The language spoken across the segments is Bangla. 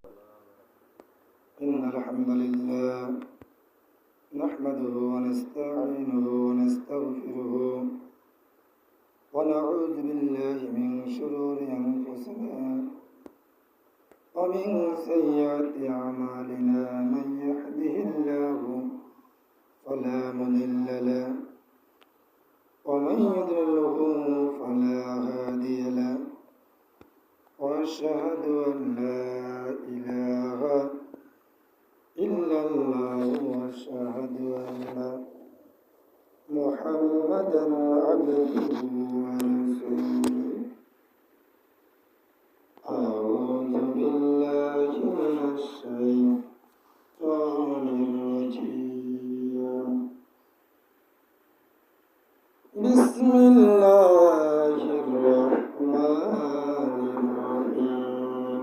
إن الحمد لله نحمده ونستعينه ونستغفره ونعوذ بالله من شرور أنفسنا ومن سيئات أعمالنا من يهده الله فلا مضل له ومن يضلله فلا هادي له وأشهد أن لا إله إلا الله وأشهد أن محمدا عبده ورسوله أعوذ بالله من الشيطان الرجيم بسم الله الرحمن الرحيم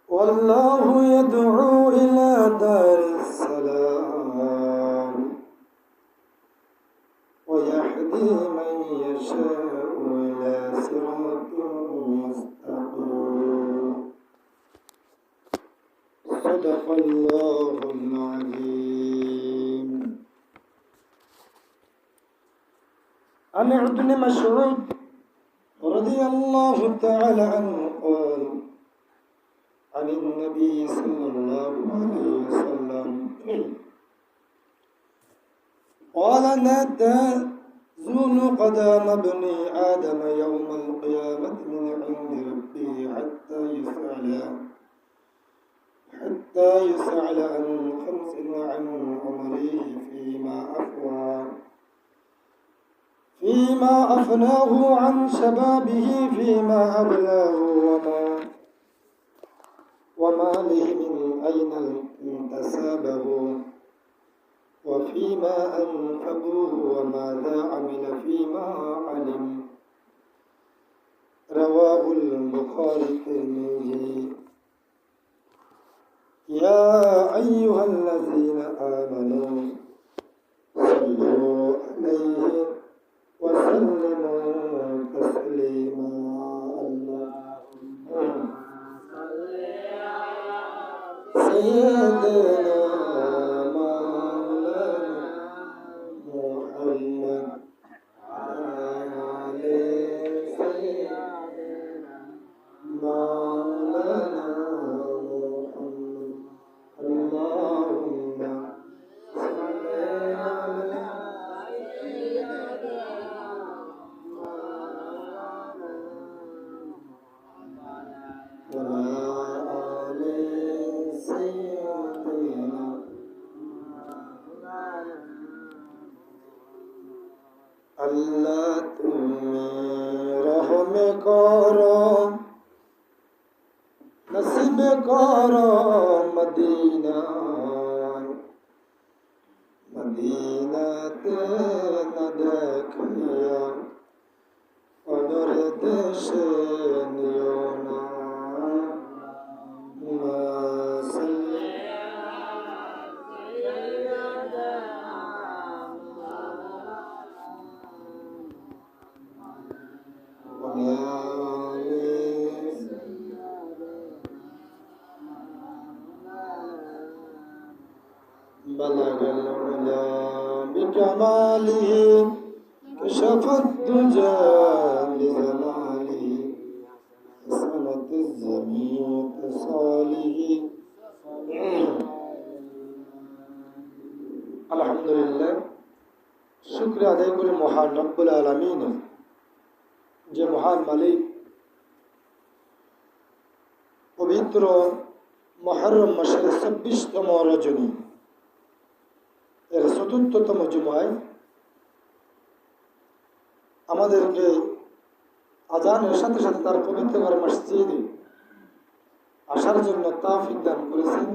والله يدعو إلى دار السلام ويهدي من يشاء إلى صراط مستقيم صدق الله العظيم. عن ابن مسعود رضي الله تعالى عنه قال عن النبي صلى الله عليه وسلم قال لا تزول قدم ابن آدم يوم القيامة من عند ربه حتى يسأل عن خمس عن عمره فيما أفناه عن شبابه فيما أبلاه وماله من أين انتسبه وفيما أنفقوه وماذا عمل فيما علم. رواه البخاري الترمذي. يا أيها الذين آمنوا صلوا عليه وسلموا تسليما. سيدنا আল্লাহ তুমি রহম করো নসিব করো মদিনাতে না দেখিয়া অদর দেশে নিও না। بلغ العلا بكماله كشف الدجى بجماله حسنت الزمين كصاله. আলহামদুলিল্লাহ, শুকরিয়া আদায় করি মহান রব্বুল আলামিন, যে মহান মালিক পবিত্র মুহররম মাসের 26তম রজনী এর ৪র্থতম জুমায় আমাদেরকে আজানের সাথে সাথে তার পবিত্র ঘর মসজিদে আসার জন্য তৌফিক দান করেছেন।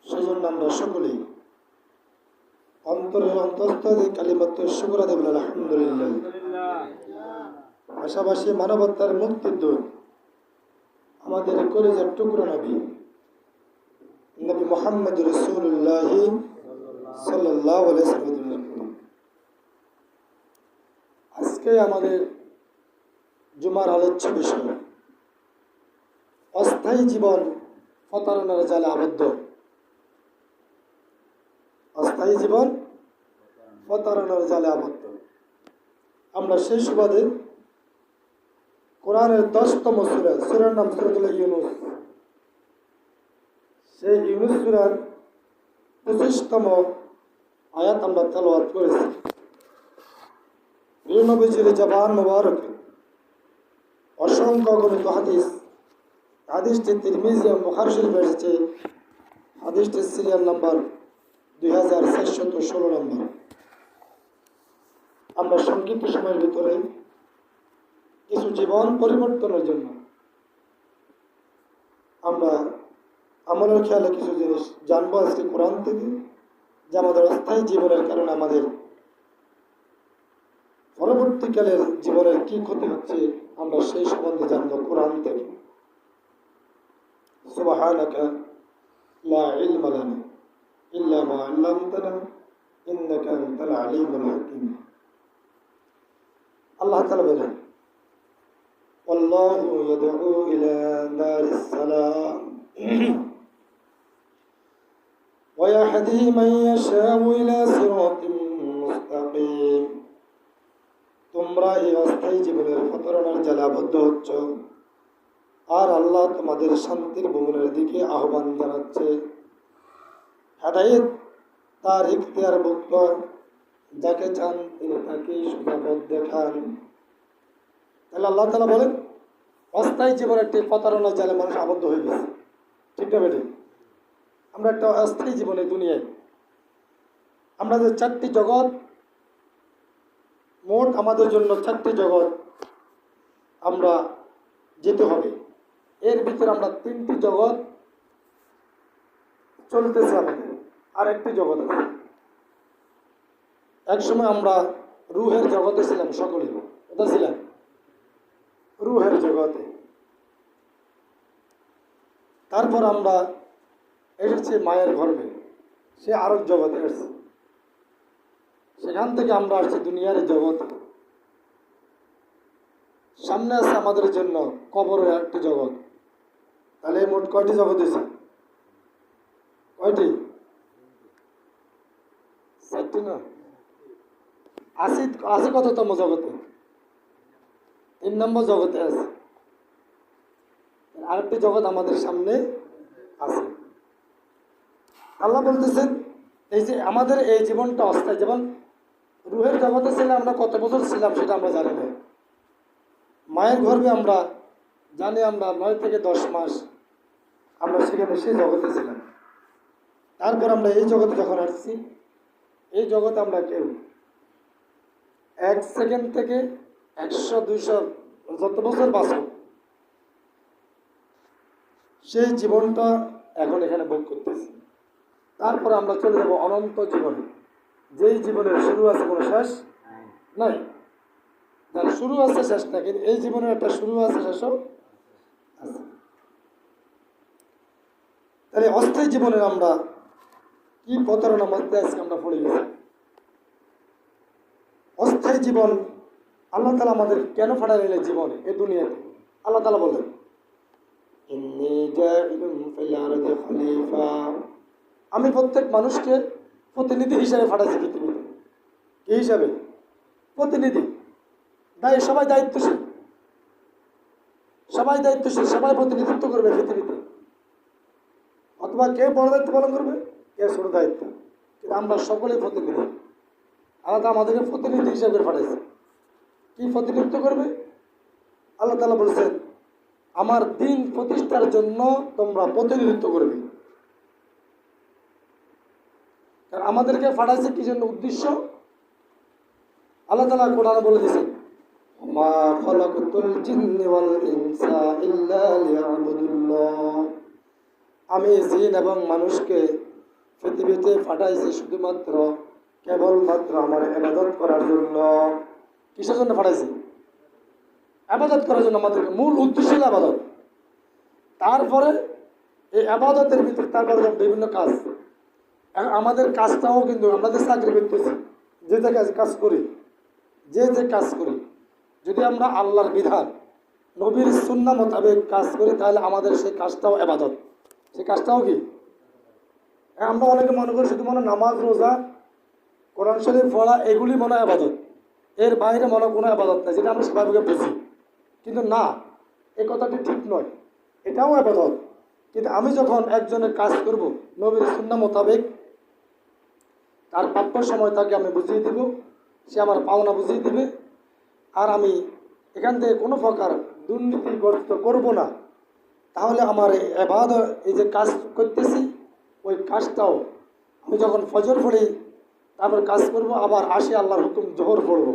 সেজন্য আমরা সকলেই অন্তরের অন্তঃস্থলে কালিমাতুর শুকর আদায় বলি আলহামদুলিল্লাহ। পাশাপাশি মানবতার মুক্তির দূত আমাদের কলিজার টুকরো নবী মুহাম্মদ রাসূলুল্লাহ সাল্লাল্লাহু আলাইহি ওয়াসাল্লাম। আজকে আমাদের জুমার আলোচ্য বিষয় অস্থায়ী জীবন প্রতারণার জালে আবদ্ধ। অস্থায়ী জীবন প্রতারণার জালে আবদ্ধ। আমরা সেই সুবাদে কোরআনের 10তম সূরার নাম সূরাতুল ইউনূস, সেই ইউনূস সূরার 25তম আয়াত আমরা তেলাওয়াত করেছি। প্রিয় নবীজির জবান মুবারকে অসংখ্য গণিত হাদিসটি তিরমিজি এবং বুখারী শরীফে এসেছে। হাদিসটির সিরিয়াল নাম্বার 2416 নম্বর। আমরা সংক্ষিপ্ত সময়ের ভিতরে কিছু জীবন পরিবর্তনের জন্য আমরা আমলের খেয়ালে কিছু জিনিস জানবো আজকে কোরআন থেকে, যে আমাদের অস্থায়ী জীবনের কারণে আমাদের পরবর্তীকালের জীবনের কি ক্ষতি হচ্ছে আমরা সেই সম্বন্ধে জানবো কোরআন থেকে। সুবহানাকা লা ইলমা লানা ইল্লা মা আল্লামতানা ইন্নাকা আনতাল আলিমুল হাকীম। আল্লাহ তাআলা বলেন, আল্লাহু ইয়াদউ ইলা দারিস সালাম ওয়া ইয়াহদি মান ইয়াশাউ ইলা সিরাতিন মুস্তাকিম। তোমরা এই অস্থায়ী জীবনের প্রতারণার জালে আবদ্ধ হচ্ছ, আর আল্লাহ তোমাদের শান্তির ভ্রমণের দিকে আহ্বান জানাচ্ছে। হেদায়েত তার ইখতিয়ারভুক্ত, যাকে চান তিনি তাকে সোজা পথ দেখান। তাহলে আল্লাহ তাআলা বলেন অস্থায়ী জীবনের একটি প্রতারণার জালে মানুষ আবদ্ধ হয়ে গেছে। ঠিক না বেঠিক? আমরা একটা অস্থায়ী জীবনে দুনিয়ায় আমরা যে 4টি জগৎ, মোট আমাদের জন্য 4টি জগৎ আমরা যেতে হবে। এর ভিতরে আমরা 3টি জগৎ চলতেছে আমাদের, আর একটি জগৎ আছে। একসময় আমরা রুহের জগতে ছিলাম, সকলে ওটা ছিলাম রুহের জগতে। তারপর আমরা এসেছি মায়ের গর্ভে, সে আরেক জগতে এসেছে। সেখান থেকে আমরা আসছি দুনিয়ার জগতে। সামনে আছে আমাদের জন্য কবরের একটি জগৎ। তাহলে মোট কয়টি জগৎ আছে? কয়টি? 4টি না? আছি কততম জগতে? 3 নম্বর জগতে আছে। আরেকটি জগৎ আমাদের সামনে আছে। আল্লাহ বলতেছেন এই যে আমাদের এই জীবনটা অস্থায়ী। যেমন রুহের জগতে ছিলাম, আমরা কত বছর ছিলাম সেটা আমরা জানি না। মায়ের গর্ভে আমরা জানি আমরা 9 থেকে 10 মাস আমরা সেখানে সেই জগতে ছিলাম। তারপর আমরা এই জগতে যখন আসছি, এই জগতে আমরা কেউ 1 সেকেন্ড থেকে 100, 200 যত বছর বাঁচব, সেই জীবনটা এখন এখানে ভোগ করতেছি। তারপর আমরা চলে যাব অনন্ত জীবনে, যেই জীবনের শুরু আছে কোনো শেষ নাই। যার শুরু আছে শেষ নাই, কিন্তু এই জীবনের একটা শুরু আছে, শেষও আছে। তাহলে অস্থায়ী জীবনের আমরা কি প্রতারণার মধ্যে আজকে আমরা পড়ে গেছি। অস্থায়ী জীবন আল্লাহ তাআলা আমাদের কেন পাঠালেন এই জীবনে, এই দুনিয়াতে? আল্লাহ তাআলা বলেন, ইন্নী জাইলুন ফিল আরদি খলিফা। আমি প্রত্যেক মানুষকে প্রতিনিধি হিসাবে পাঠাইছি পৃথিবীতে। কি হিসাবে? প্রতিনিধি। সবাই দায়িত্বশীল, সবাই প্রতিনিধিত্ব করবে পৃথিবীতে। অথবা কে বড় দায়িত্ব পালন করবে, কে ছোট দায়িত্ব, কিন্তু আমরা সকলেই প্রতিনিধি। আল্লাহ আমাদেরকে প্রতিনিধি হিসাবে পাঠাইছে। কি প্রতিনিধিত্ব করবে? আল্লাহ তাআলা বলেছেন আমার দিন প্রতিষ্ঠার জন্য তোমরা প্রতিনিধিত্ব করবে। কারণ আমাদেরকে পাঠাইছে কি জন্য, উদ্দেশ্য আল্লাহ তাআলা কোরআনে বলে দিয়েছেন, মা খালাকতুল জিন্নি ওয়াল ইনসা ইল্লা লিয়াবুদুল্লাহ। আমি জিন এবং মানুষকে পৃথিবীতে পাঠাইছি শুধুমাত্র কেবলমাত্র আমার ইবাদত করার জন্য। কিসের জন্য পাঠাইছি? ইবাদত করার জন্য। আমাদের মূল উদ্দেশ্য হলো ইবাদত। তারপরে এই ইবাদতের ভিতরে তারপরে বিভিন্ন কাজ। আমাদের কাজটাও কিন্তু আমরা যে চাকরি করতেছি, যে কাজ করি, যে কাজ করি, যদি আমরা আল্লাহর বিধান নবীর সুন্নাহ মোতাবেক কাজ করি, তাহলে আমাদের সেই কাজটাও ইবাদত। সেই কাজটাও কি? আমরা অনেকে মনে করি শুধু মনে নামাজ, রোজা, কোরআন শরীফ পড়া এগুলি মনে হয় ইবাদত, এর বাইরে মনে কোনো ইবাদত নেই, যেটা আমরা স্বাভাবিক বুঝি। কিন্তু না, এই কথাটি ঠিক নয়, এটাও ইবাদত। কিন্তু আমি যখন একজনের কাজ করব নবীর সুন্নাহ মোতাবেক, তার প্রাপ্য সময় তাকে আমি বুঝিয়ে দেব, সে আমার পাওনা বুঝিয়ে দেবে, আর আমি এখান থেকে কোনো প্রকার দুর্নীতিগ্রস্ত করব না, তাহলে আমার এই ইবাদত, এই যে কাজ করতেছি, ওই কাজটাও আমি যখন ফজর পড়ি তারপর কাজ করব, আবার আসি আল্লাহর হুকুম জোহর পড়ব,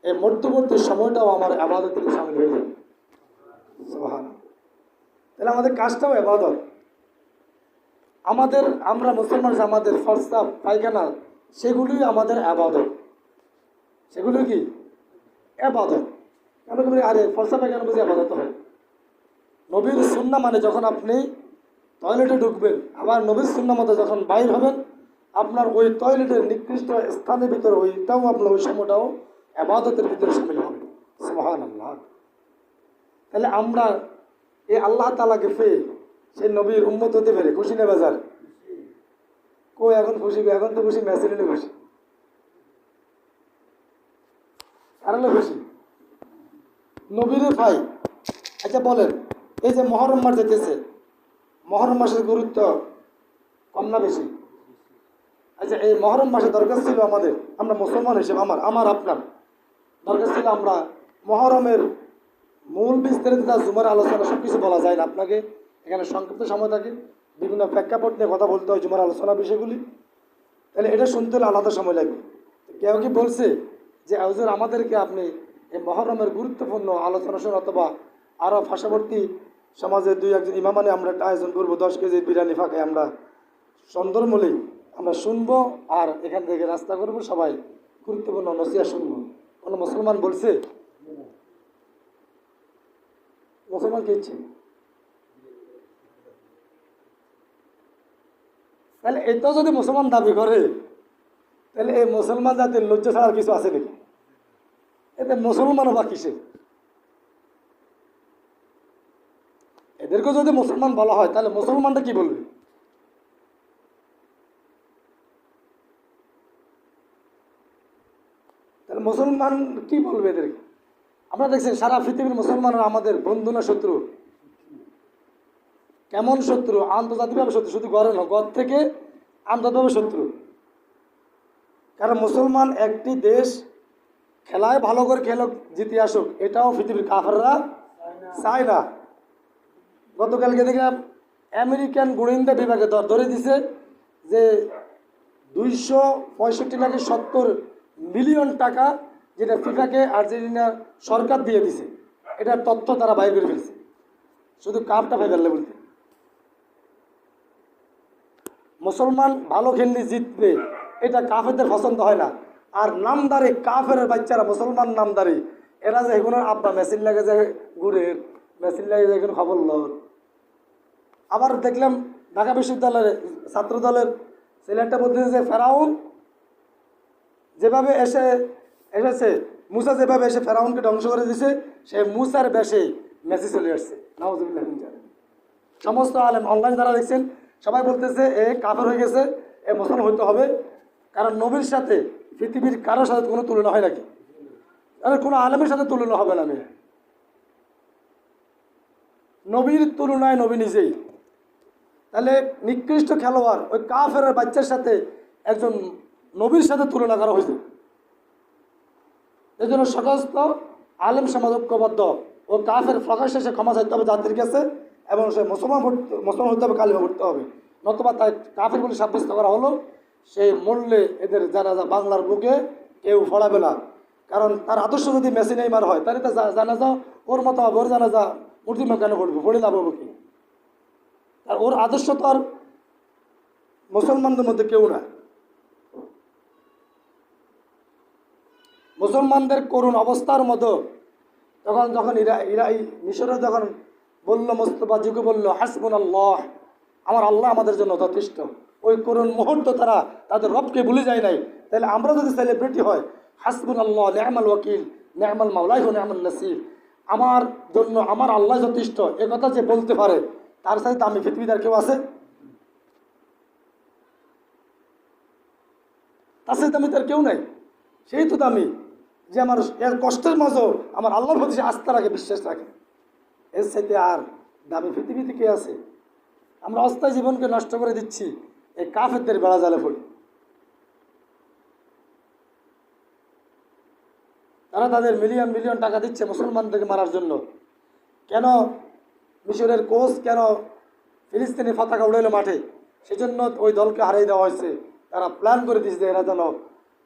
এই মধ্যবর্তী সময়টাও আমার ইবাদতের শামিল হয়ে যাবে। সুবহানাল্লাহ। তাহলে আমাদের কাজটাও ইবাদত। আমরা মুসলমান, আমাদের ফরসাব পায়খানা সেগুলোই আমাদের ইবাদত। সেগুলো কি? ইবাদত। কেন কি? আরে ফরসা পায়খানা বুঝি ইবাদত হয়? নবীর সুন্নাহ মানে যখন আপনি টয়লেটে ঢুকবেন, আবার নবীর সুন্নাহ মতো যখন বাইর হবেন, আপনার ওই টয়লেটের নিকৃষ্ট স্থানের ভিতরে ওইটাও আপনার ওই সময়টাও ইবাদতের ভিতরে শামিল হবে। সুবহানাল্লাহ। তাহলে আমরা এই আল্লাহ তাআলাকে পেয়ে সেই নবীর উম্মত হতে পেরে খুশি না বাজার? কই এখন খুশি? এখন তো খুশি মেসেজে খুশি, কারণে খুশি নবীরে পাই। আচ্ছা বলেন, এই যে মহরম মাস যেতেছে, মহরম মাসের গুরুত্ব কম না বেশি? আচ্ছা, এই মহরম মাসে দরকার ছিল আমাদের, আমরা মুসলমান হিসেবে আমার আপনার দরকার ছিল আমরা মহরমের মূল বিস্তারিত জুমার আলোচনা সব কিছু বলা যায় না, আপনাকে এখানে সংক্ষিপ্ত সময় থাকে, বিভিন্ন প্রেক্ষাপট নিয়ে কথা বলতে হয় জুমার আলোচনা বিষয়গুলি, তাহলে এটা শুনতে হলে আলাদা সময় লাগবে। কেউ কি বলছে যে হুজুর আমাদেরকে আপনি এই মহরমের গুরুত্বপূর্ণ আলোচনা শুনুন, অথবা আরও পার্শ্ববর্তী সমাজের দুই একজন ইমামানে আমরা একটা আয়োজন করবো, 10 কেজি বিরিয়ানি ফাঁকে আমরা সন্দরমূলে আমরা শুনবো, আর এখান থেকে রাস্তা করবো, সবাই গুরুত্বপূর্ণ নসিহত শুনবো? কোনো মুসলমান বলছে? মুসলমান কি ইচ্ছে? তাহলে এটাও যদি মুসলমান দাবি করে, তাহলে এই মুসলমান জাতির লজ্জা ছাড়ার কিছু আছে নাকি? এতে মুসলমানও বা কিসে? এদেরকেও যদি মুসলমান বলা হয়, তাহলে মুসলমানটা কি বলবে? তাহলে মুসলমান কি বলবে এদেরকে? আমরা দেখছি সারা পৃথিবীর মুসলমানরা আমাদের বন্ধু না শত্রু? কেমন শত্রু? আন্তর্জাতিকভাবে শত্রু, শুধু ঘরে না, ঘর থেকে আন্তর্জাতিকভাবে শত্রু। কারণ মুসলমান একটি দেশ খেলায় ভালো করে খেলুক, জিতে আসুক, এটাও পৃথিবীর কাফেররা চায় না। গতকালকে দেখলাম আমেরিকান গোয়েন্দা বিভাগে ধরে দিছে যে 265 নাকি 70 মিলিয়ন টাকা যেটা ফিফাকে আর্জেন্টিনার সরকার দিয়ে দিছে, এটার তথ্য তারা বাইর করে ফেলছে, শুধু কাপটা ফেলে বলতে। মুসলমান ভালো খেললে জিতবে, এটা কাফেরদের পছন্দ হয় না। আর নামদারি কাফের বাচ্চারা, মুসলমান নামদারি, এরা যে এগুলো আব্বা মেশিন লাগে যায় গুড়ের, মেশিন লাগে যায় এখানে খবর লর। আবার দেখলাম ঢাকা বিশ্ববিদ্যালয়ের ছাত্র দলের ছেলেটা বলতেছে যে ফেরাউন যেভাবে এসেছে, মুসা যেভাবে এসে ফেরাউনকে ধ্বংস করে দিছে, সে মুসার বেশে মেসি চলে আসছে। নাউজুবিল্লাহ। সমস্ত আলেম অনলাইন যারা দেখছেন সবাই বলতেছে এ কাফের হয়ে গেছে, এ মুসলমান হইতে হবে। কারণ নবীর সাথে পৃথিবীর কারোর সাথে কোনো তুলনা হয় নাকি? আরে কোনো আলেমের সাথে তুলনা হবে না। নবীর তুলনায় নবী নিজেই। তাহলে নিকৃষ্ট খেলোয়াড় ওই কাফের বাচ্চার সাথে একজন নবীর সাথে তুলনা করা হয়েছে। এই জন্য সমস্ত আলেম সমাজ ঐক্যবদ্ধ, ও কাফের প্রকাশ্যে সে ক্ষমা চাইতে হবে জাতির কাছে, এবং সে মুসলমান হতে হবে, কালিমা পড়তে হবে, নতুবা তাই কাফের বলে সাব্যস্ত করা হলো। সেই মূল্যে এদের জানাজা বাংলার বুকে কেউ ফড়াবে না। কারণ তার আদর্শ যদি মেসি নেইমার হয়, তাহলে তো জানাজা ওর মতো হবে, ওর জানাজা মূর্তিমা কেন পড়বে, পড়ে লাভ হবে কি? আর ওর আদর্শ তো আর মুসলমানদের মধ্যে কেউ না। মুসলমানদের করুণ অবস্থার মতো যখন মিশরে যখন বললো, মোস্তফা যুগে বললো হাসবুনাল্লাহ, আমার আল্লাহ আমাদের জন্য যথেষ্ট, ওই করুণ মুহূর্ত তারা তাদের রবকে ভুলে যায় নাই। তাহলে আমরা যদি সেলিব্রিটি হয়, হাসবুনাল্লাহ নি'মাল ওয়াকিল নি'মাল মাওলা ওয়া নি'মান নাসির, আমার জন্য আমার আল্লাহ যথেষ্ট, এ কথা যে বলতে পারে, তার সাথে দামি পৃথিবীতে আর কেউ আছে? তার সাথে দামি তার কেউ নাই। সেই তো দামি যে আমার এর কষ্টের মাঝেও আমার আল্লাহর প্রতি সে আস্থা রাখে, বিশ্বাস রাখে। এর সাথে আর দামি পৃথিবীতে কে আছে? আমরা অস্থায়ী জীবনকে নষ্ট করে দিচ্ছি এই কাফেরদের বেড়া জালে পড়ে। তারা তাদের মিলিয়ন মিলিয়ন টাকা দিচ্ছে মুসলমানদেরকে মারার জন্য। কেন মিশরের কোচ কেন ফিলিস্তিনি পতাকা উড়াইলো মাঠে? সেজন্য ওই দলকে হারিয়ে দেওয়া হয়েছে। তারা প্ল্যান করে দিয়েছে এরা যেন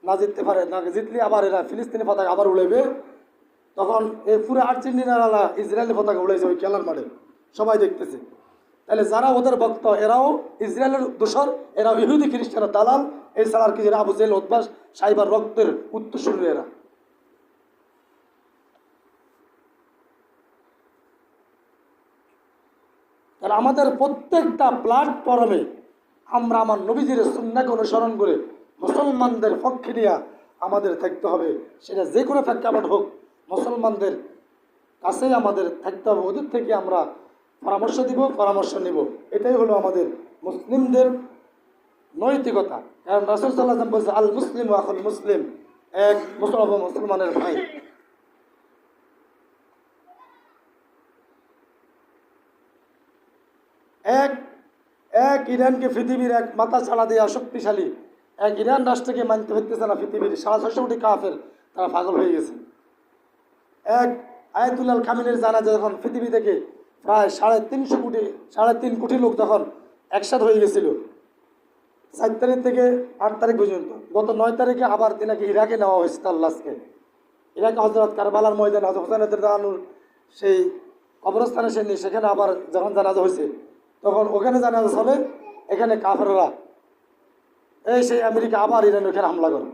না জিততে পারে, না জিতলে আবার এরা ফিলিস্তিনি পতাকা আবার উড়াইবে। তখন এই পুরো আর্জেন্টিনারা ইসরায়েলি পতাকা উড়াইছে ওই খেলার মাঠে, সবাই দেখতেছে। তাহলে যারা ওদের ভক্ত এরাও ইসরায়েলের দোসর, এরাও ইহুদি খ্রিস্টানের দালাল। এই ছাড়া আর কি, যারা আবু জেহেল উতবা সাইবার রক্তের উত্তরসূরি এরা। তাহলে আমাদের প্রত্যেকটা প্ল্যাটফর্মে আমরা আমার নবীজির সুন্নাহকে অনুসরণ করে মুসলমানদের পক্ষে নিয়ে আমাদের থাকতে হবে। সেটা যে কোনো প্রেক্ষাপট হোক, মুসলমানদের কাছেই আমাদের থাকতে হবে। ওদের থেকে আমরা পরামর্শ দিব, পরামর্শ নিব। এটাই হলো আমাদের মুসলিমদের নৈতিকতা। কারণ রাসূল সাল্লাল্লাহু আলাইহি ওয়াসাল্লাম বলছে, আল মুসলিম আখুল মুসলিম, এক মুসলমানের ভাই। এক এক ইরানকে পৃথিবীর এক মাথা ছাড়া দেওয়া শক্তিশালী এক ইরান রাষ্ট্রকে মানতে হইতেছে না পৃথিবীর 650 কোটি কাফের, তারা পাগল হয়ে গেছে। এক আয়াতুল্লাহ খামিনের জানাজা যখন পৃথিবী থেকে প্রায় 3.5 কোটি লোক তখন একসাথে হয়ে গেছিল, 4 তারিখ থেকে 8 তারিখ পর্যন্ত। গত 9 তারিখে আবার তিনাকে ইরাকে নেওয়া হয়েছে তার লাশকে। ইরাকে হজরত কারবালার ময়দানে হজরত হুসাইন রাদিয়াল্লাহু সেই কবরস্থানে সেখানে আবার যখন জানাজা হয়েছে, তখন ওখানে জানাজা চলে, এখানে কাফেররা সেই আমেরিকা আবার ইরান ওখানে হামলা করে।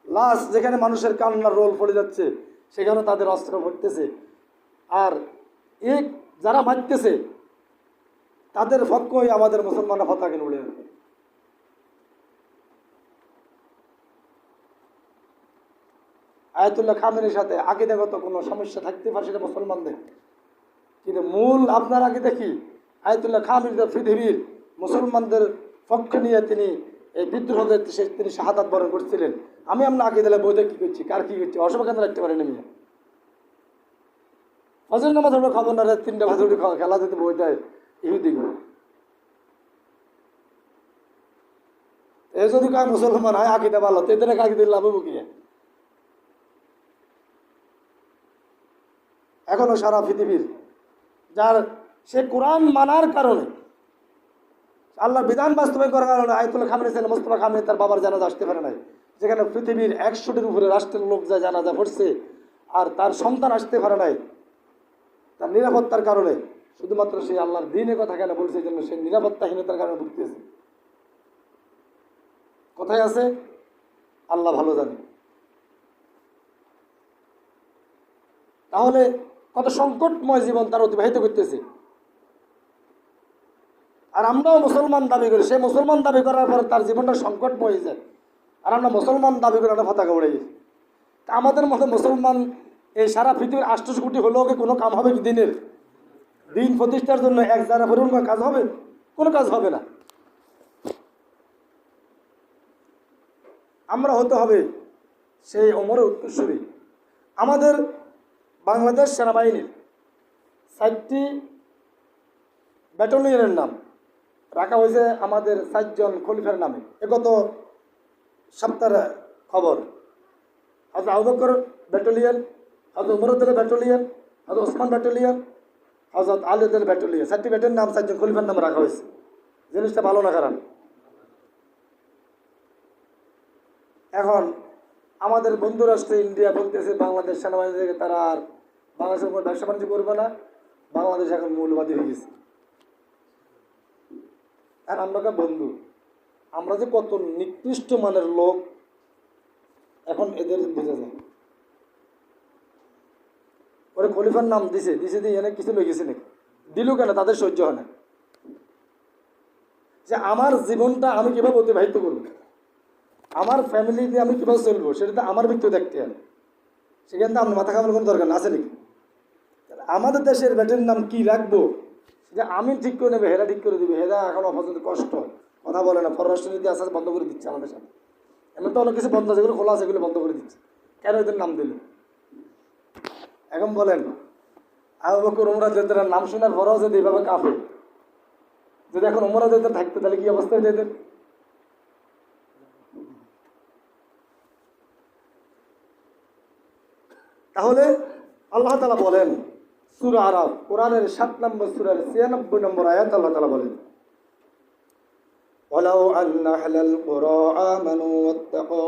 লাশ যেখানে মানুষের কান্নার রোল পড়ে যাচ্ছে, সেখানে তাদের অস্ত্র পড়তেছে। আর যারা মারতেছে তাদের পক্ষই আমাদের মুসলমানরা পতাকা উড়ে। আয়াতুল্লাহ খামেনির সাথে আকীদাগত কোনো সমস্যা থাকতে পারে সেটা মুসলমানদের, কিন্তু মূল আপনার আকীদা কি? আয়াতুল্লাহ খামেনি পৃথিবীর মুসলমানদের পক্ষে নিয়ে তিনি এই বিদ্রোহকে তিনি শাহাদাত বরণ করছিলেন। আমরা আকীদা বইতে কী করছি, কার কী করছি, অসভা কেন্দ্র রাখতে পারেন। আমি ফজর নামাজ আমরা খবর না, 3টা ভাজুড়ি খেলা যেতে বইটায় ইহুদিগুলো। এ যদি কার মুসলমান হয় আকীদা ভালো, তো এদের আকীদা লাভ হবো কি? এখনো সারা পৃথিবীর যার সে কোরআন মানার কারণে, আল্লাহর বিধান বাস্তবায়ন করার কারণে আয়াতুল্লাহ খামেনি ছিলেন, মোস্তফা খামেনি তার বাবার জানাজা আসতে পারে নাই। যেখানে পৃথিবীর 100টির উপরে রাষ্ট্রের লোক যা জানাজা পড়ছে, আর তার সন্তান আসতে পারে নাই তার নিরাপত্তার কারণে। শুধুমাত্র সেই আল্লাহর দ্বীনের কথা কেন বলছে, জন্য সেই নিরাপত্তাহীনতার কারণে ভুগতেছে। কোথায় আছে আল্লাহ ভালো জানে। তাহলে কত সংকটময় জীবন তার অতিবাহিত করতেছে। আর আমরাও মুসলমান দাবি করি, সে মুসলমান দাবি করার পর তার জীবনটা সংকটময় হয়ে যায়। আর আমরা মুসলমান দাবি করে আমরা পতাকা উড়ে গেছি। তা আমাদের মতো মুসলমান এই সারা পৃথিবীর 800 কোটি হলেও কোনো কাম হবে কি? দিনের দিন প্রতিষ্ঠার জন্য এক জায়গা পরিমাণ কাজ হবে? কোনো কাজ হবে না। আমরা হতে হবে সেই ওমরের উত্তরসূরি। আমাদের বাংলাদেশ সেনাবাহিনীর 4টি ব্যাটালিয়নের নাম রাখা হয়েছে আমাদের 4 জন খলিফার নামে। গত সপ্তাহের খবর। হযরত আবু বকর ব্যাটালিয়ন, হযরত উমর ব্যাটালিয়ন, হযরত ওসমান ব্যাটালিয়ন, হযরত আলী ব্যাটালিয়ন। 4টি ব্যাটালিয়নের নাম 4 জন খলিফার নামে রাখা হয়েছে। জিনিসটা ভালো না খারাপ? এখন আমাদের বন্ধু রাষ্ট্র ইন্ডিয়া বলতেছে বাংলাদেশ সেনাবাহিনী থেকে তারা আর বাংলাদেশের উপর ব্যবসা বাণিজ্য করবে না, বাংলাদেশ এখন মৌলবাদী হয়ে গেছে। আর আমরা বন্ধু, আমরা যে কত নিকৃষ্ট মানের লোক এখন এদের বোঝা যায়। ওরে খলিফার নাম দিছে দিয়ে এনে কিছু লই গেছে নাকি? দিল কেন? তাদের সহ্য হয় না যে আমার জীবনটা আমি কিভাবে অতিবাহিত করব, আমার ফ্যামিলি দিয়ে আমি কীভাবে চলবো, সেটা তো আমার ব্যক্তি দেখতে হয়। সেখান থেকে আপনার মাথা খাওয়ানোর কোনো দরকার না, আছে নাকি? আমাদের দেশের ব্যাটের নাম কি রাখবো যে আমি ঠিক করে নেবে, হেরা ঠিক করে দিবে, হেরা এখনো পর্যন্ত কষ্ট কথা বলে না, পররাষ্ট্রনীতি আস্তে আস্তে বন্ধ করে দিচ্ছে আমাদের সাথে। এমন তো অনেক কিছু বন্ধ, যেগুলো খোলা আছে সেগুলো বন্ধ করে দিচ্ছে। কেন এদের নাম দিল? এখন বলেন আবু বকর উমর যেতের নাম শোনার পরেও যদি এইভাবে কাঁপে, যদি এখন উমর যেতে থাকতো তাহলে কি অবস্থা হয়ে যেতেন? তাহলে আল্লাহ তাআলা বলেন সূরা আরাফ কোরআনের 7 নম্বর সূরার 96 নম্বর আয়াত আল্লাহ তাআলা বলেন, ওয়ালাউ আন্না আহলাল কুরা আমানু ওয়াত্তাকু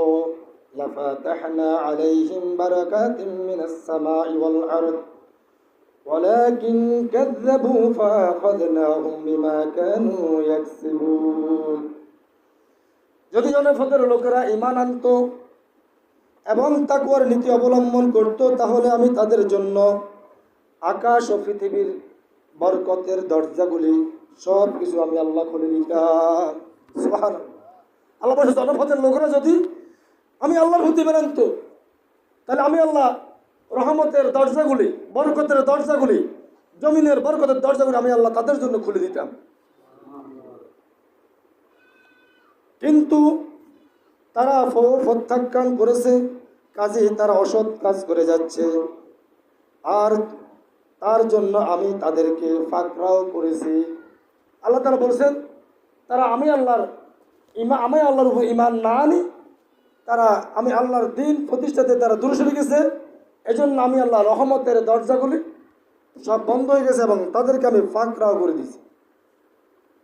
লাফাতাহনা আলাইহিম বারাকাতিম মিনাস সামাই ওয়াল আরদ ওয়ালাকিন কাযযাবু ফাআখাযনাহুম বিমা কানু ইয়াকসিবুন। যদি জনপদের লোকেরা ঈমান আনতো এবং তাকওয়ার নীতি অবলম্বন করত, তাহলে আমি তাদের জন্য আকাশ ও পৃথিবীর বরকতের দরজাগুলি সব কিছু আমি আল্লাহ খুলে দিতাম। সুবহানাল্লাহ। আল্লাহ বলছে জনপদের লোকেরা যদি আমি আল্লাহর প্রতি মেনে নিত, তাহলে আমি আল্লাহ রহমতের দরজাগুলি, বরকতের দরজাগুলি, জমিনের বরকতের দরজাগুলি আমি আল্লাহ তাদের জন্য খুলে দিতাম। কিন্তু তারা প্রত্যাখ্যান করেছে, কাজে তারা অসৎ কাজ করে যাচ্ছে, আর তার জন্য আমি তাদেরকে ফাকরাও করেছি। আল্লাহ তাআলা বলছেন তারা আমি আল্লাহর উপর ঈমান না আনি, তারা আমি আল্লাহর দ্বীন প্রতিষ্ঠাতে তারা দূরে সরে গেছে, এজন্য আমি আল্লাহ রহমতের দরজাগুলি সব বন্ধ হয়ে গেছে এবং তাদেরকে আমি ফাকরাও করে দিয়েছি।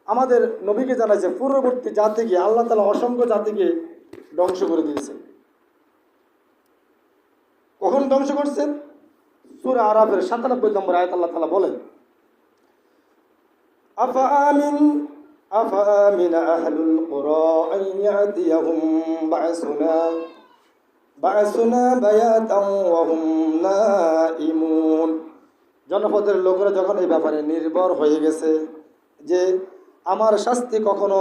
আমাদের নবীকে জানাইছে পূর্ববর্তী জাতিকে আল্লাহ তাআলা অসংখ্য জাতিকে ধ্বংস করে দিয়েছেন। কখন ধ্বংস করছেন? সূরা আরাফের 97 নম্বর আয়াত আল্লাহ তাআলা বলেন, আফামিনা আহলুল কুরা আন ইয়াতিয়াহুম বা'সুনা বায়াতান ওয়া হুম নাঈমুন। জনপদের লোকেরা যখন এই ব্যাপারে নির্ভর হয়ে গেছে যে আমার শাস্তি কখনো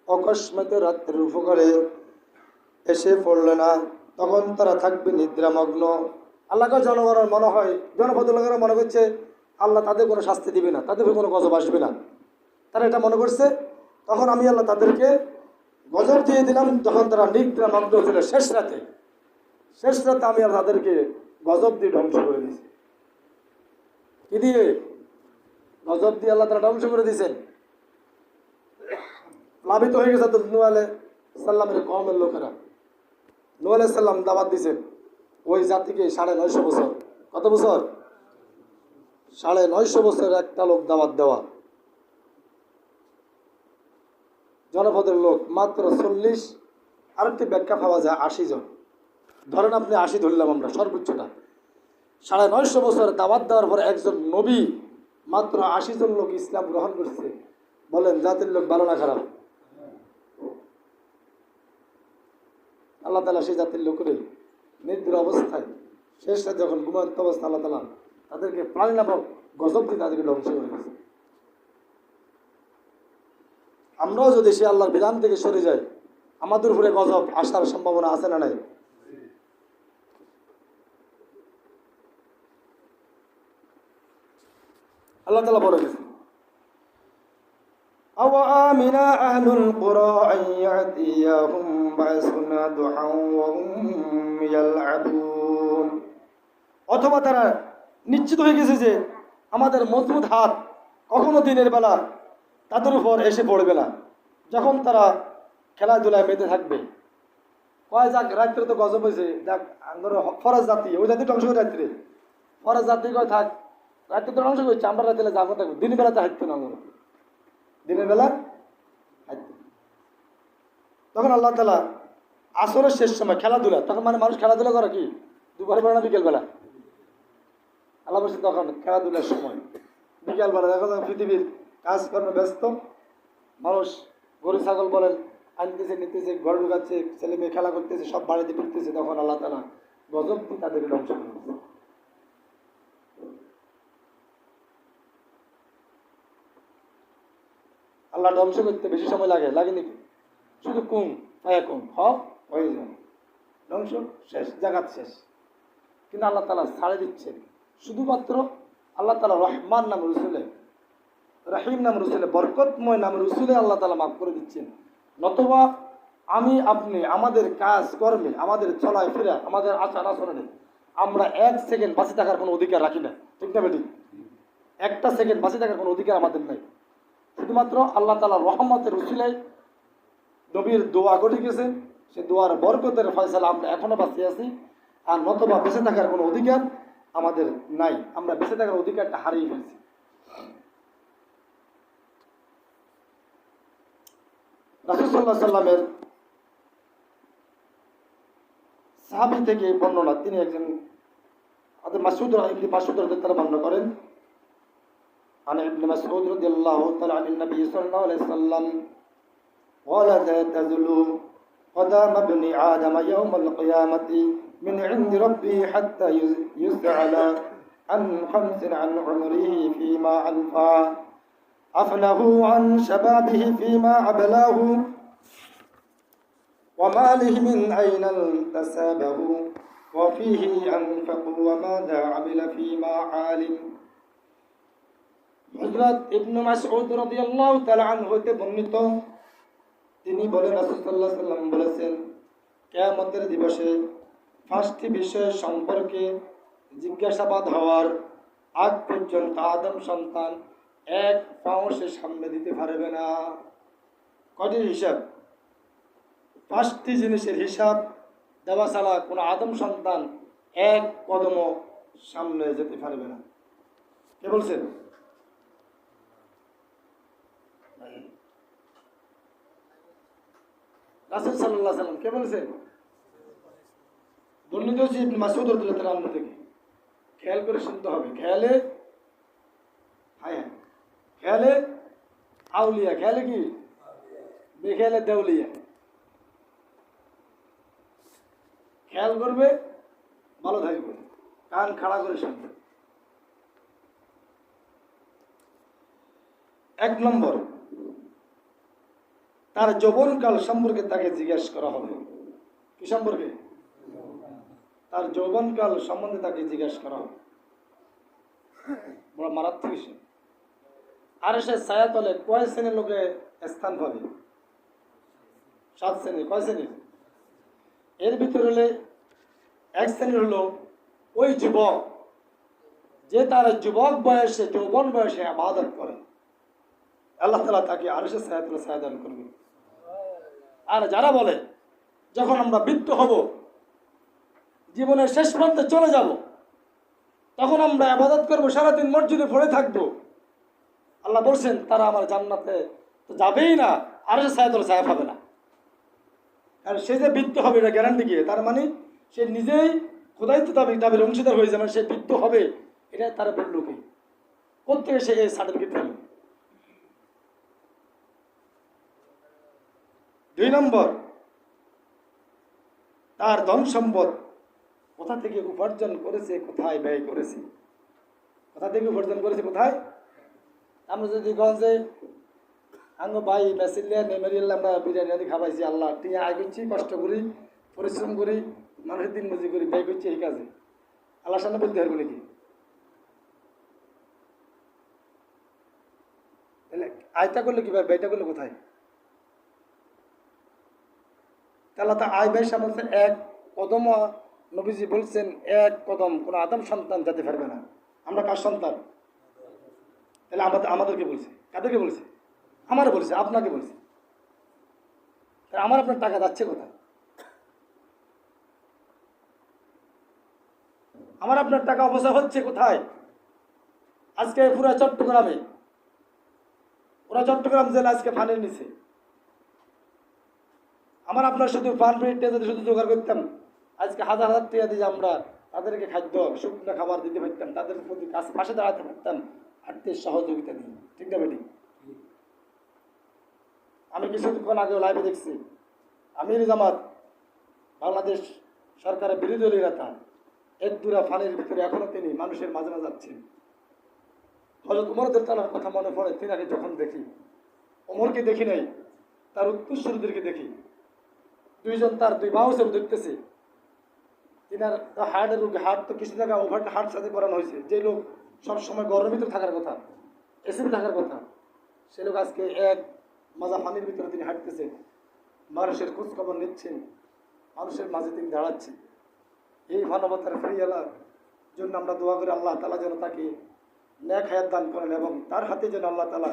অকস্মাৎ রাত্রের উপকারে এসে পড়লে না, তখন তারা থাকবে নিদ্রামগ্ন। আল্লাহকে জনগণের মনে হয়, জনপদের লোকেরা মনে করছে আল্লাহ তাদের কোনো শাস্তি দিবে না, তাদের কোনো গজব আসবে না, তারা এটা মনে করছে। তখন আমি আল্লাহ তাদেরকে গজব দিয়ে দিলাম যখন তারা নিদ্রামগ্ন ছিল। শেষ রাতে আমি আল্লাহ তাদেরকে গজব দিয়ে ধ্বংস করে দিয়েছি। কি দিয়ে? গজব দিয়ে আল্লাহ তারা ধ্বংস করে দিয়েছেন। প্লাবিত হয়ে গেছে তো নূহ আলাইহিস সালামের কওমের লোকেরা। নূহ আলাইহিস সালাম দাওয়াত দিয়েছেন ওই জাতিকে 950 বছর। কত বছর? 950 বছর একটা লোক দাওয়াত দেওয়া। জনপদের লোক মাত্র 40, আরেকটি ব্যাখ্যা পাওয়া যায় 80 জন। ধরেন আপনি 80 ধরলাম আমরা সর্বোচ্চটা। 950 বছর দাওয়াত দেওয়ার পর একজন নবী মাত্র 80 জন লোক ইসলাম গ্রহণ করছে। বলেন জাতির লোক ভালো না খারাপ? আল্লাহ তাআলা সেই জাতির লোকের নিদ্রা অবস্থায় শেষ রাতে যখন ঘুমন্ত অবস্থা আল্লাহ তাআলা তাদেরকে প্রাণী নামক গজব দিয়ে তাদেরকে ধ্বংস করে দিয়েছে। আমরাও যদি সে আল্লাহর বিধান থেকে সরে যাই, আমাদের উপরে গজব আসার সম্ভাবনা আছে না নাই? আল্লাহ তাআলা বলে দিয়েছেন, আওয়ামিনা আহলুল কুরা আন ইয়াতিয়াহুম বা'সুনা দুআন ওয়া হুম ইয়ালআবুন। অথবা তারা নিশ্চিত হয়ে গেছে যে আমাদের মজবুত হাত কখনো দিনের বেলা তাদের উপর এসে পড়বে না, যখন তারা খেলাধুলায় মেতে থাকবে। কয় যাক রাত্রে তো গজব হয়েছে, যাক ফরজ জাতি, ওই জাতি ধ্বংস করে রাত্রে। ফরজ জাতি কয় থাক রাত্রে তো ধ্বংস করছে, আমরা রাত্রে যাবো থাকবো, দিনের বেলাতে হাঁটতো না, আমরা দিনের বেলা হাঁটতো। তখন আল্লাহ তাআলা আসরের শেষ সময় খেলাধুলা, তখন মানে মানুষ খেলাধুলা করে কি দুপুর বেলা না বিকেল বেলা? আল্লাহ বলছে তখন খেলাধুলার সময় বিকেল বেলা। দেখো পৃথিবীর কাজকর্মে ব্যস্ত মানুষ, গরু ছাগল বলেন আনতেছে নিতেছে, ঘর ঢুকাচ্ছে, ছেলে মেয়ে খেলা করতেছে, সব বাড়িতে ঢুকতেছে, তখন আল্লাহ তাআলা গজব দিয়ে তাদেরকে ধ্বংস করে। আল্লাহ ধ্বংস করতে বেশি সময় লাগেনি, শুধু কুম ফায়াকুম হয়ে যায়, ধ্বংস শেষ, জাগাত শেষ। কিন্তু আল্লাহ তাআলা ছাড়ে দিচ্ছেন। শুধুমাত্র আল্লাহ তাআলা রহমান নাম রসুলে, রাহিম নাম রসুলে, বরকতময় নাম রসুলে আল্লাহ তাআলা মাফ করে দিচ্ছেন। নতবা আমি আপনি আমাদের কাজ কর্মে, আমাদের চলায় ফেরা, আমাদের আচার আচরণে আমরা 1 সেকেন্ড বাঁচে থাকার কোনো অধিকার রাখি না। ঠিক না বেটি? 1টা সেকেন্ড বাঁচে থাকার কোনো অধিকার আমাদের নাই। শুধুমাত্র আল্লাহ তাআলার রহমতের উসিলায় নবীর দোয়া ঘটে গেছে, সে দোয়ার বরকতের ফয়সালা আমরা এখনো বাঁচিয়ে আছি। আর নতবা বেঁচে থাকার কোনো অধিকার আমাদের নাই, আমরা বেঁচে থাকার অধিকারটা হারিয়ে ফেলছি। রাসূল সাল্লাল্লাহু আলাইহি সাল্লামের সাহাবী থেকে বর্ণনা, তিনি একজন মাসউদ রাদিয়াল্লাহু বর্ণনা করেন। عن ابن مسعود رضي الله تعالى عن النبي صلى الله عليه وسلم قال لا تزل قدم ابن آدم يوم القيامة من عند ربه حتى يسأل عن 5 عن عمره فيما أفناه عن شبابه فيما عبلاه وماله من أين اكتسبه وفيه أنفق وماذا عمل فيما عالم। হযরত ইবনে মাসউদ রাদিয়াল্লাহু তাআলা আনহু হতে বর্ণিত, তিনি বলেন রাসূল সাল্লাল্লাহু আলাইহি ওয়াসাল্লাম বলেছেন, কিয়ামতের দিবসে 5টি বিষয় সম্পর্কে জিজ্ঞাসাবাদ হওয়ার আগ পর্যন্ত আদম সন্তান 1 পাও সে সামনে দিতে পারবে না। কয়টির হিসাব? 5টি জিনিসের হিসাব দেওয়া ছাড়া কোনো আদম সন্তান 1 কদমও সামনে যেতে পারবে না। কে বলছেন? রাসূল সাল্লাল্লাহু আলাইহি ওয়াসাল্লাম। কে বলেছেন? বর্ণিত হচ্ছে ইবনে মাসউদ রাদিয়াল্লাহু আনহু থেকে। খেয়াল করে শুনতে হবে। খেয়ালে খেয়ালে আউলিয়া, খেয়ালে কি বেখেয়ালে দেউলিয়া। খেয়াল করবে, ভালো থাকবে, কান খাড়া করে শুনবে। 1 নম্বর, তার যৌবনকাল সম্পর্কে তাকে জিজ্ঞাসা করা হবে। কি সম্পর্কে? তার যৌবনকাল সম্বন্ধে তাকে জিজ্ঞাসা করা হবে। বড় মারাত্মক বিষয়। আর সে ছায়াতলে কয় শ্রেণীর লোকে স্থান পাবে? 7 শ্রেণী। কয় শ্রেণীর? এর ভিতরে হলে 1 শ্রেণীর হলো ওই যুবক যে তার যুবক বয়সে, যৌবন বয়সে ইবাদত করে, আল্লাহ তাআলা তাকে আরশের ছায়াতলে ছায়া দান করবে। আর যারা বলে যখন আমরা বৃদ্ধ হব, জীবনের শেষ প্রান্তে চলে যাব, তখন আমরা ইবাদত করব, সারাদিন মসজিদে পড়ে থাকবো, আল্লাহ বলছেন তারা আমার জান্নাতে তো যাবেই না, আরশের ছায়াতলে ছায়া পাবে না। আর সে যে বৃদ্ধ হবে এটা গ্যারান্টি কি? তার মানে সে নিজেই খোদাইত্ব দাবির অংশীদার হয়ে যাবে, সে বৃদ্ধ হবে, এটা তারা বলল কি? কোথেকে সে এই সার্টিফিকেট পেল? 2 নম্বর, তার ধন সম্পদ কোথা থেকে উপার্জন করেছে, কোথায় ব্যয় করেছে। কোথা থেকে উপার্জন করেছে, কোথায়? আমরা যদি গঞ্জে আঙ্গ ভাই মেসিল্লা নেমেরিল্লা আমরা বিরিয়ানি খাবাইছি, আল্লাহ টিয়া আয় করছি, কষ্ট করি, পরিশ্রম করি, মানুষের দিন মজুরি করি, ব্যয় করছি, এই কাজে আল্লাহর সামনে বলতে পারবো নাকি? আয়টা করলে কি ভাই, ব্যয়টা করলে কোথায়? তাহলে তা আয় ব্যয় সামনে 1 কদম, নবীজি বলছেন 1 কদম কোন আদম সন্তান যেতে পারবে না। আমরা কার সন্তান? তাহলে আমাদেরকে বলছে, কাদেরকে বলছে? আমারে বলছে, আপনাকে বলছে। তাহলে আমার আপনার টাকা যাচ্ছে কোথায়? আমার আপনার টাকা অপচয় হচ্ছে কোথায়? আজকে পুরা চট্টগ্রাম জেলা আজকে ফানের নিচে। আমার আপনার শুধু ফান পেটে যদি শুধু জোগাড় করতাম, আজকে হাজার হাজার টাকা দিয়ে আমরা তাদেরকে খাদ্য, শুকনো খাবার দিতে পারতাম, তাদের প্রতি পাশে দাঁড়াতে পারতাম, আর্থিক সহযোগিতা দিয়ে। ঠিক না বেটি? আমি কিছুক্ষণ আগে লাইভে দেখছি, আমির জামাত বাংলাদেশ সরকারের বিরোধী দলীয় নেতা একদুরা ফানের ভিতরে এখনো তিনি মানুষের মাঝে মাঝে যাচ্ছেন। হযরত ওমর রাদিয়াল্লাহু কথা মনে পড়ে, তিনাকে যখন দেখি, ওমরকে দেখি নাই, তার উত্তরসূরিদেরকে দেখি, 2 জন তার 2 বাহু চেপে দেখতেছে, তিনার হার্টের রোগী, হার্ট তো কিছু জায়গায় ওভার হার্ট সাথে করানো হয়েছে, যে লোক সবসময় গরমের ভিতরে থাকার কথা, এসিতে থাকার কথা, সে লোক আজকে এক মাজা পানির ভিতরে তিনি হাঁটতেছেন, মানুষের খোঁজ খবর নিচ্ছেন, মানুষের মাঝে তিনি দাঁড়াচ্ছেন। এই মানবতার ফেরিয়ালার জন্য আমরা দোয়া করি আল্লাহ তাআলা যেন তাকে নেক হায়াত দান করেন এবং তার হাতে যেন আল্লাহ তাআলা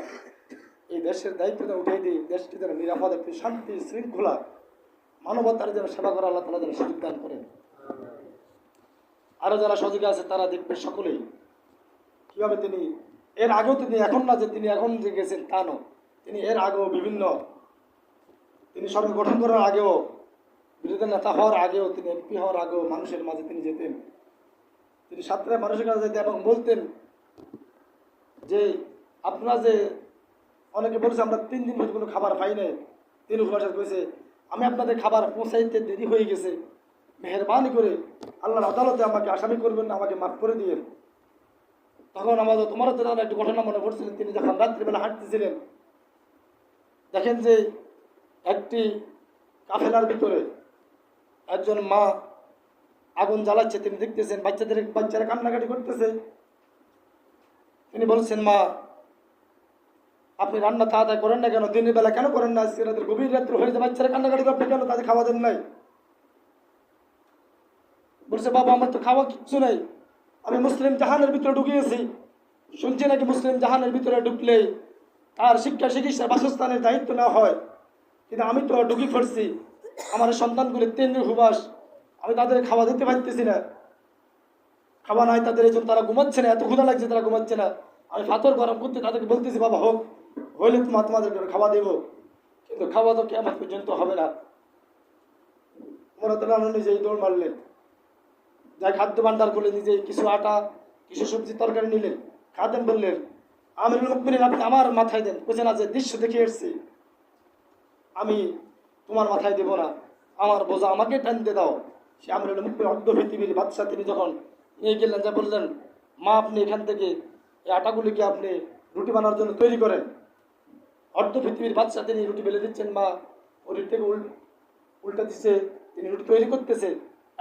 এই দেশের দায়িত্বটা উঠিয়ে দিয়ে দেশকে যেন নিরাপদ একটি শান্তি শৃঙ্খলা মানবতার যেন সেবা করে আল্লাহ তাআলা যেন সুযোগ দান করেন। আরও যারা সহযোগী আছে তারা দেখবে সকলেই কীভাবে তিনি এর আগেও তিনি, এখন না যে তিনি এখন যে গেছেন তা নয়, তিনি এর আগেও বিভিন্ন, তিনি সরকার গঠন করার আগেও, বিরোধী নেতা হওয়ার আগেও, তিনি এমপি হওয়ার আগেও মানুষের মাঝে তিনি যেতেন, তিনি সাতটায় মানুষের কাছে যেতেন এবং বলতেন যে আপনারা যে অনেকে বলছে আমরা 3 দিন ধরে কোনো খাবার পাই নাই, তিনি উপবাস করেছে আমি আপনাদের খাবার পৌঁছাইতে দেরি হয়ে গেছে, মেহরবানি করে আল্লাহর আদালতে আমাকে আসামি করবেন না, আমাকে মাফ করে দিয়েন। তখন আমাদের তোমারও তো একটু ঘটনা মনে পড়ছিলেন, তিনি যখন রাত্রিবেলা হাঁটতেছিলেন, দেখেন যে একটি কাফেলার ভিতরে একজন মা আগুন জ্বালাচ্ছে, তিনি দেখতেছেন বাচ্চারা কান্নাকাটি করতেছে, তিনি বলছেন মা আপনি রান্না তাড়াতাড়ি করেন না কেন, দিনের বেলা কেন করেন না, আজকে রাতের গভীর রাত্রে হয়ে যায়, বাচ্চারা কান্নাকাটি করবে কেন, তাদের খাওয়া দেন নাই। বলছে বাবা আমার তো খাওয়া কিচ্ছু নাই, আমি মুসলিম জাহানের ভিতরে ঢুকিয়েছি, শুনছি নাকি মুসলিম জাহানের ভিতরে ঢুকলে তার শিক্ষা চিকিৎসার বাসস্থানের দায়িত্ব নেওয়া হয়, কিন্তু আমি তো ঢুকি পড়ছি, আমার সন্তানগুলি 3 দিন হুবাস, আমি তাদের খাওয়া দিতে পারতেছি না, খাওয়া নাই তাদের, এই জন্য তারা ঘুমাচ্ছে না, এত ক্ষুধা লাগছে তারা ঘুমাচ্ছে না, আমি ফাতর গরম করতে তাদেরকে বলতেছি বাবা হোক, হইলে তোমাদেরকে খাওয়া দেব, কিন্তু খাওয়া তো কেমন পর্যন্ত হবে না। মোরাদ নিজেই দৌড় মারলেন, যাই খাদ্য ভান্ডার করলেন, নিজেই কিছু আটা কিছু সবজি তরকারি নিলেন, খাদেন, বললেন আমিরুল মুমিনিন আপনি আমার মাথায় দেন, বুঝে না যে দৃশ্য দেখে এসছি, আমি তোমার মাথায় দেব না, আমার বোঝা আমাকে টানতে দাও। সে আমিরুল মুমিনিন অর্ধ পৃথিবীর বাদশা, তিনি যখন নিয়ে গেলেন, যা বললেন মা আপনি এখান থেকে এই আটাগুলিকে আপনি রুটি বানানোর জন্য তৈরি করেন। অর্ধ পৃথিবীর বাদশা তিনি রুটি বেলে দিচ্ছেন, মা ওই রুটি থেকে উল্টা দিচ্ছে, তিনি রুটি তৈরি করতেছে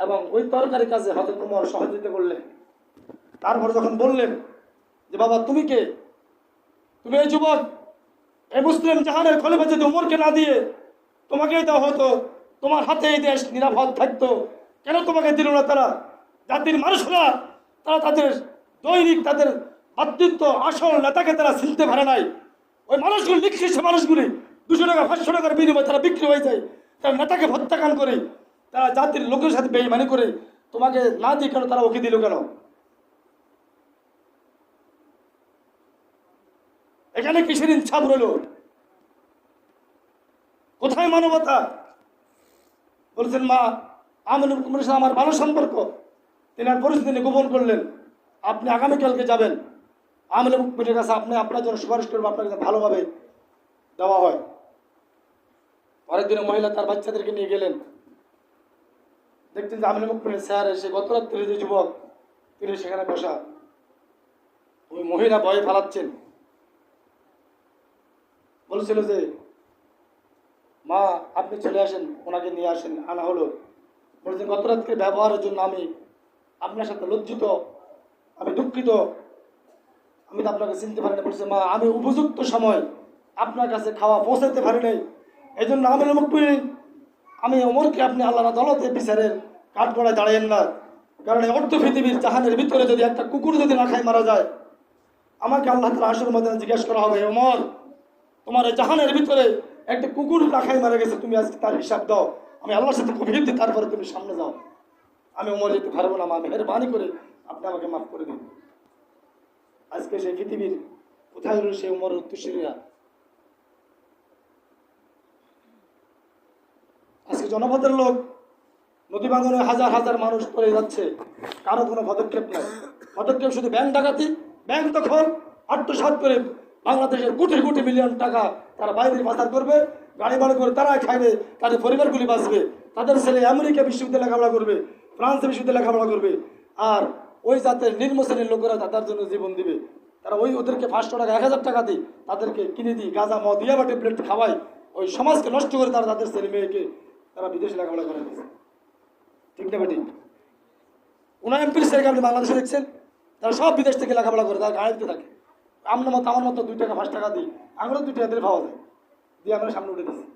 এবং ওই তরকারি কাজে হযরত ওমর সহযোগিতা করলেন। তারপর যখন বললেন যে বাবা তুমি কে, তুমি এই যুবক, এই মুসলিম জাহানের খলিফা যদি ওমরকে না দিয়ে তোমাকেই দেওয়া হতো, তোমার হাতে এই দেশ নিরাপদ থাকতো, কেন তোমাকে দিল না? তারা জাতির মানুষরা, তারা তাদের দৈনিক তাদের ভাতৃত্ব আসল নেতাকে তারা চিনতে পারে নাই। ওই মানুষগুলি নিকৃষ্ট মানুষগুলি 200 টাকা 500 টাকার বিনিময়ে তারা বিক্রি হয়ে যায়, তারা নেতাকে হত্যাকাণ্ড করে, তারা জাতির লোকের সাথে বেঈমানি করে, তোমাকে না দিয়ে কেন তারা ওকে দিল কেন? এখানে কিসের ইনসাফ রইল? কোথায় মানবতা? বলছেন মা আমিরুল মুমিনিনের সাথে আমার ভালো সম্পর্ক, তিনি আর পরিস্থিতি গোপন করলেন, আপনি আগামীকালকে যাবেন আমিরুল মুমিনিনের কাছে, আপনি আপনার জন্য সুপারিশ করবেন, আপনার কাছে ভালোভাবে দেওয়া হয়। পরের দিনে মহিলা তার বাচ্চাদেরকে নিয়ে গেলেন, দেখছেন যে আমিরুল মুমিনিনের চেহারা এসে গত রাত্রে যে যুবক তিনি সেখানে বসা, ওই মহিলা ভয়ে ফালাচ্ছেন, বলছিল যে মা আপনি চলে আসেন, ওনাকে নিয়ে আসেন। আনা হলো, বলছেন গত রাত্রে ব্যবহারের জন্য আমি আপনার সাথে লজ্জিত, আমি দুঃখিত, আমি তো আপনাকে চিনতে পারি না। বলছে মা আমি উপযুক্ত সময় আপনার কাছে খাওয়া পৌঁছাতে পারি নাই, এই জন্য আমিরুল মুমিনিন আমি ওমরকে আপনি আল্লাহর আদালতে বিচারের কাঠগড়ায় দাঁড়াইয়েন না, কারণ এই অর্ধ পৃথিবীর জাহানের ভিতরে যদি একটা কুকুর যদি না খায় মারা যায়, আমাকে আল্লাহ তাআলা হাসরের ময়দানে জিজ্ঞেস করা হবে, ওমর তোমার এই জাহানের ভিতরে একটা কুকুর না খাই মারা গেছে, তুমি আজকে তার হিসাব দাও, আমি আল্লাহর সাথে কবির দিই, তারপরে তুমি সামনে যাও, আমি ওমর যেতে পারবো না, মা মেহেরবানি করে আপনি আমাকে মাফ করে দিন। আজকে সেই পৃথিবীর কোথায় রয়েছে সেই ওমরের উত্তরসূরিরা? আজকে জনপদের লোক, নদী ভাঙনে হাজার হাজার মানুষ পড়ে যাচ্ছে, কারো কোনো পদক্ষেপ নাই। পদক্ষেপ শুধু ব্যাংক ডাকাতি, ব্যাংক দখল, আত্মসাৎ করে বাংলাদেশের কোটি কোটি মিলিয়ন টাকা তারা বাইরে পাচার করবে, গাড়ি ভাড়া করে তারা খাইবে, তাদের পরিবারগুলি বাঁচবে, তাদের ছেলে আমেরিকা বিশ্ববিদ্যালয়ে লেখাপড়া করবে, ফ্রান্স বিশ্ববিদ্যালয়ে লেখাপড়া করবে, আর ওই জাতের নিম্ন শ্রেণীর লোকেরা তাদের জন্য জীবন দিবে। তারা ওদেরকে 500 টাকা 1000 টাকা দিই, তাদেরকে কিনে দিই, গাঁজা মদ ইয়াবা ট্যাবলেট খাওয়াই, ওই সমাজকে নষ্ট করে তারা তাদের ছেলে মেয়েকে তারা বিদেশে লেখাপড়া করে দিচ্ছে। ঠিক না বেটি? ওনার এমপির ছেলেকে আপনি বাংলাদেশে দেখছেন, তারা সব বিদেশ থেকে লেখাপড়া করে, তারা গাড়িতে থাকে। আপনার মতো আমার মতো 2 টাকা 5 টাকা দিই, আমারও 2 টাকা দিলে পাওয়া যায়, দিয়ে আমরা সামনে উঠে দিচ্ছি।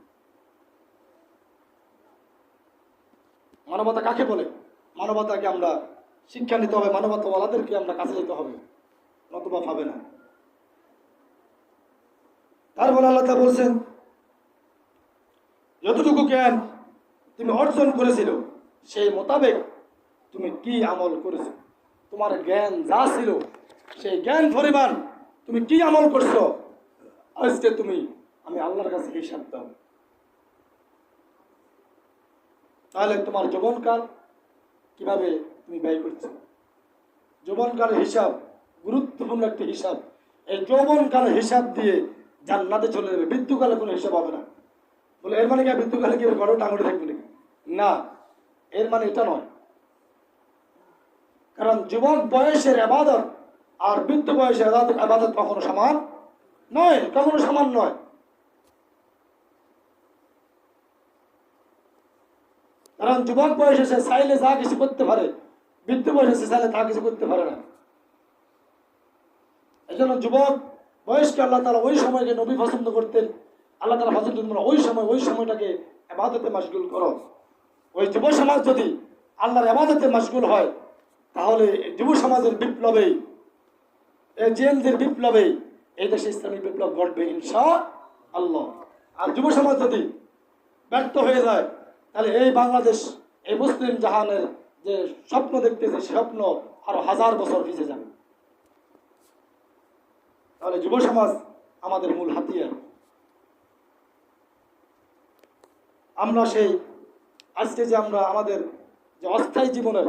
মানবতা কাকে বলে? মানবতাকে আমরা শিক্ষা নিতে হবে, মানবতাওয়ালাদেরকে আমরা কাছে যেতে হবে, নতুবা পাবে না। তারপর আল্লাহ তা বলছেন, যতটুকু জ্ঞান তুমি অর্জন করেছিল সেই মোতাবেক তুমি কি আমল করেছো, তোমার জ্ঞান যা ছিল সেই জ্ঞান পরিমাণ তুমি কি আমল করছো, আজকে তুমি আমি আল্লাহর কাছে হিসাব দাও। তাহলে তোমার যৌবনকাল কিভাবে তুমি ব্যয় করছো? যৌবনকালের হিসাব গুরুত্বপূর্ণ একটি হিসাব। এই যৌবনকালের হিসাব দিয়ে জান্নাতে চলে যাবে, মৃত্যুকালে কোনো হিসাব হবে না। বলে এর মানে কি মৃত্যুকালে কি ঘরে টাঙ্গুড়ে থাকবে নাকি? না, এর মানে এটা নয়। কারণ যুবক বয়সের আবাদত আর বৃদ্ধ বয়সের আবাদত কখনো সমান নয়, কখনো সমান নয়। কারণ যুবক বয়সে সে চাইলে যা কিছু করতে পারে, বৃদ্ধ বয়সে সে চাইলে তা কিছু করতে পারে না। এই জন্য যুবক বয়সকে আল্লাহ তাআলা ওই সময়কে নবী পছন্দ করতেন। আল্লাহ তাআলা পছন্দ করতেন ওই সময়টাকে ইবাদতে মাশগুল করো। ওই যুব সমাজ যদি আল্লাহর ইবাদতে মাশগুল হয়, তাহলে যুব সমাজের বিপ্লবে, এই জেনদের বিপ্লবে এই দেশে ইসলামী বিপ্লব ঘটবে ইনশাআল্লাহ। আর যুব সমাজ যদি ব্যর্থ হয়ে যায়, তাহলে এই বাংলাদেশ, এই মুসলিম জাহানের যে স্বপ্ন দেখতেছে, সে স্বপ্ন আরো 1000 বছর পিছিয়ে যাবে। তাহলে যুব সমাজ আমাদের মূল হাতিয়ার। আমরা সেই আজকে যে আমরা আমাদের যে অস্থায়ী জীবনের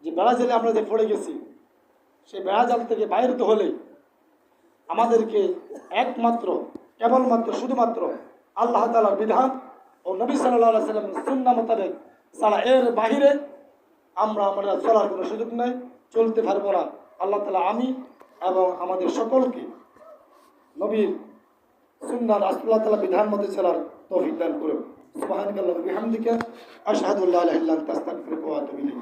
যে বেড়াজালে আমরা যে পড়ে গেছি, সেই বেড়াজাল থেকে বাইরে তো হলে আমাদেরকে একমাত্র কেবলমাত্র শুধুমাত্র আল্লাহ তাআলার বিধান ও নবী সাল্লাল্লাহু আলাইহি ওয়াসাল্লামের সুন্নাহ মোতাবেক ছাড়া এর বাহিরে আমরা চলার কোনো সুযোগ নেই, চলতে পারবো না। আল্লাহ তাআলা আমি এবং আমাদের সকলকে নবীর সুন্নাহ আল্লাহ তাআলা বিধান মতে চলার তৌফিক দান করুন। সুবহানাকাল্লাহু ওয়া বিহামদিকা আশহাদু আল্লা ইলাহা ইল্লা আনতা আস্তাগফিরুকা ওয়া আতুবু ইলাইক।